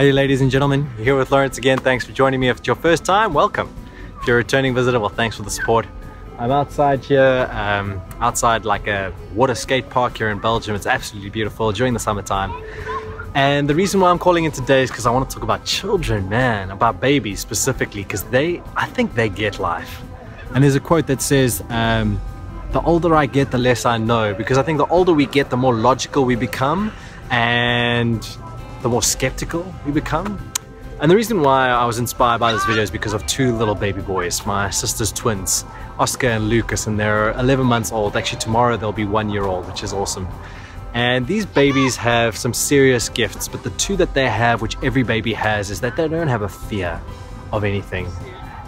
Hey ladies and gentlemen, you're here with Lawrence again. Thanks for joining me. If it's your first time, welcome. If you're a returning visitor, well, thanks for the support. I'm outside here, outside like a water skate park here in Belgium. It's absolutely beautiful during the summertime. And the reason why I'm calling in today is because I want to talk about children, man, about babies specifically, because I think they get life. And there's a quote that says, the older I get, the less I know, because I think the older we get, the more logical we become and the more skeptical we become. And the reason why I was inspired by this video is because of two little baby boys, my sister's twins, Oscar and Lucas, and they're 11 months old. Actually, tomorrow they'll be 1 year old, which is awesome. And these babies have some serious gifts, but the two that they have, which every baby has, is that they don't have a fear of anything.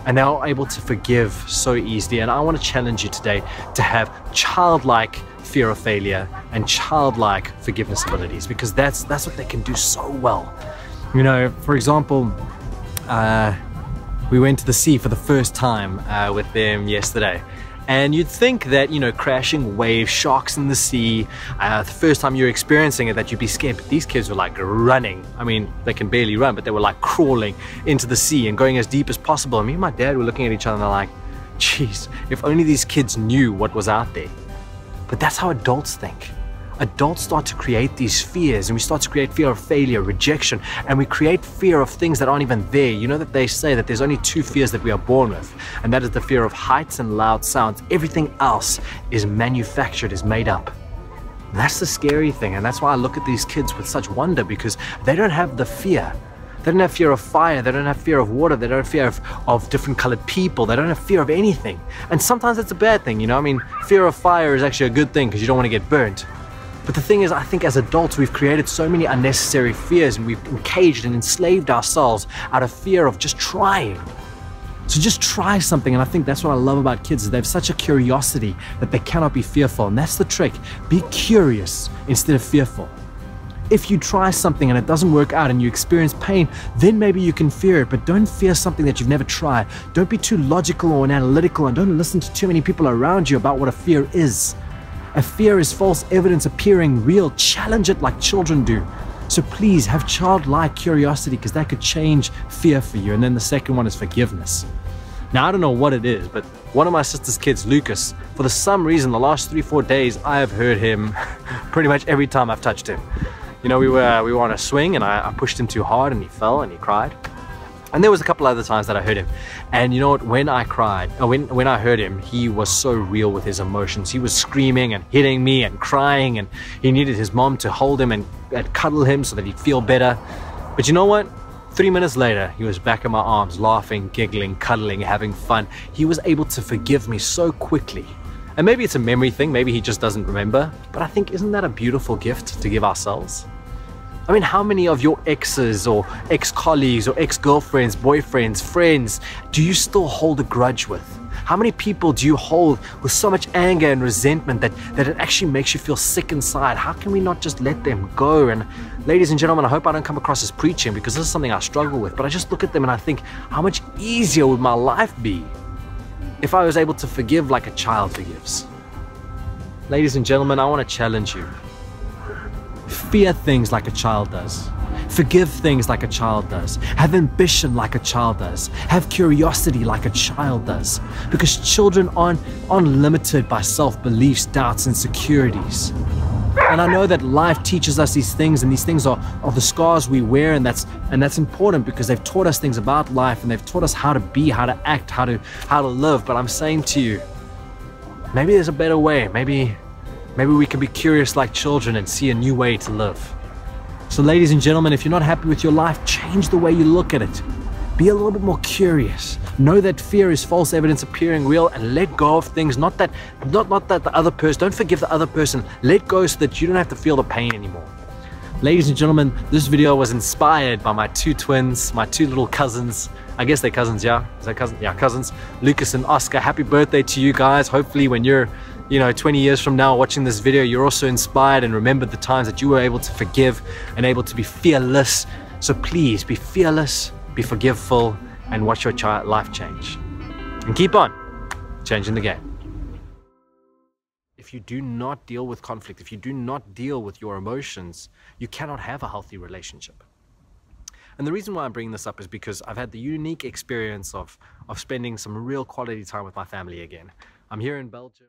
And they're able to forgive so easily. And I want to challenge you today to have childlike fear of failure and childlike forgiveness abilities, because that's what they can do so well. You know, for example, we went to the sea for the first time with them yesterday. And you'd think that, you know, crashing waves, sharks in the sea, the first time you're experiencing it, that you'd be scared. But these kids were like running. I mean, they can barely run, but they were like crawling into the sea and going as deep as possible. And me and my dad were looking at each other and they're like, geez, if only these kids knew what was out there. But that's how adults think. Adults start to create these fears, and we start to create fear of failure, rejection, and we create fear of things that aren't even there. You know that they say that there's only two fears that we are born with, and that is the fear of heights and loud sounds. Everything else is manufactured, is made up. That's the scary thing, and that's why I look at these kids with such wonder, because they don't have the fear. They don't have fear of fire, they don't have fear of water, they don't have fear of different colored people, they don't have fear of anything. And sometimes it's a bad thing, you know, I mean, fear of fire is actually a good thing because you don't want to get burnt. But the thing is, I think as adults, we've created so many unnecessary fears, and we've encaged and enslaved ourselves out of fear of just trying. So just try something, and I think that's what I love about kids, is they have such a curiosity that they cannot be fearful, and that's the trick. Be curious instead of fearful. If you try something and it doesn't work out and you experience pain, then maybe you can fear it, but don't fear something that you've never tried. Don't be too logical or analytical, and don't listen to too many people around you about what a fear is. A fear is false evidence appearing real. Challenge it like children do. So please have childlike curiosity, because that could change fear for you. And then the second one is forgiveness. Now, I don't know what it is, but one of my sister's kids, Lucas, for some reason, the last 3-4 days, I have heard him pretty much every time I've touched him. You know, we were on a swing and I pushed him too hard and he fell and he cried. And there was a couple other times that I heard him. And you know what, when I cried, when I heard him, he was so real with his emotions. He was screaming and hitting me and crying, and he needed his mom to hold him and cuddle him so that he'd feel better. But you know what? 3 minutes later, he was back in my arms, laughing, giggling, cuddling, having fun. He was able to forgive me so quickly. And maybe it's a memory thing, maybe he just doesn't remember. But I think, isn't that a beautiful gift to give ourselves? I mean, how many of your exes or ex-colleagues or ex-girlfriends, boyfriends, friends do you still hold a grudge with? How many people do you hold with so much anger and resentment that it actually makes you feel sick inside? How can we not just let them go? And ladies and gentlemen, I hope I don't come across as preaching, because this is something I struggle with, but I just look at them and I think, how much easier would my life be if I was able to forgive like a child forgives? Ladies and gentlemen, I want to challenge you. Fear things like a child does. Forgive things like a child does. Have ambition like a child does. Have curiosity like a child does. Because children aren't limited by self-beliefs, doubts, and insecurities. And I know that life teaches us these things, and these things are the scars we wear, and that's important, because they've taught us things about life, and they've taught us how to be, how to act, how to live. But I'm saying to you, maybe there's a better way. Maybe we can be curious like children and see a new way to live. So ladies and gentlemen, if you're not happy with your life, change the way you look at it. Be a little bit more curious. Know that fear is false evidence appearing real, and let go of things. Not that the other person, don't forgive the other person. Let go so that you don't have to feel the pain anymore. Ladies and gentlemen, this video was inspired by my two twins, my two little cousins. I guess they're cousins, yeah? Is that cousin? Yeah, cousins. Lucas and Oscar. Happy birthday to you guys. Hopefully when you're 20 years from now watching this video, you're also inspired and remember the times that you were able to forgive and able to be fearless. So please be fearless, be forgiveful, and watch your life change. And keep on changing the game. If you do not deal with conflict, if you do not deal with your emotions, you cannot have a healthy relationship. And the reason why I'm bringing this up is because I've had the unique experience of spending some real quality time with my family again. I'm here in Belgium.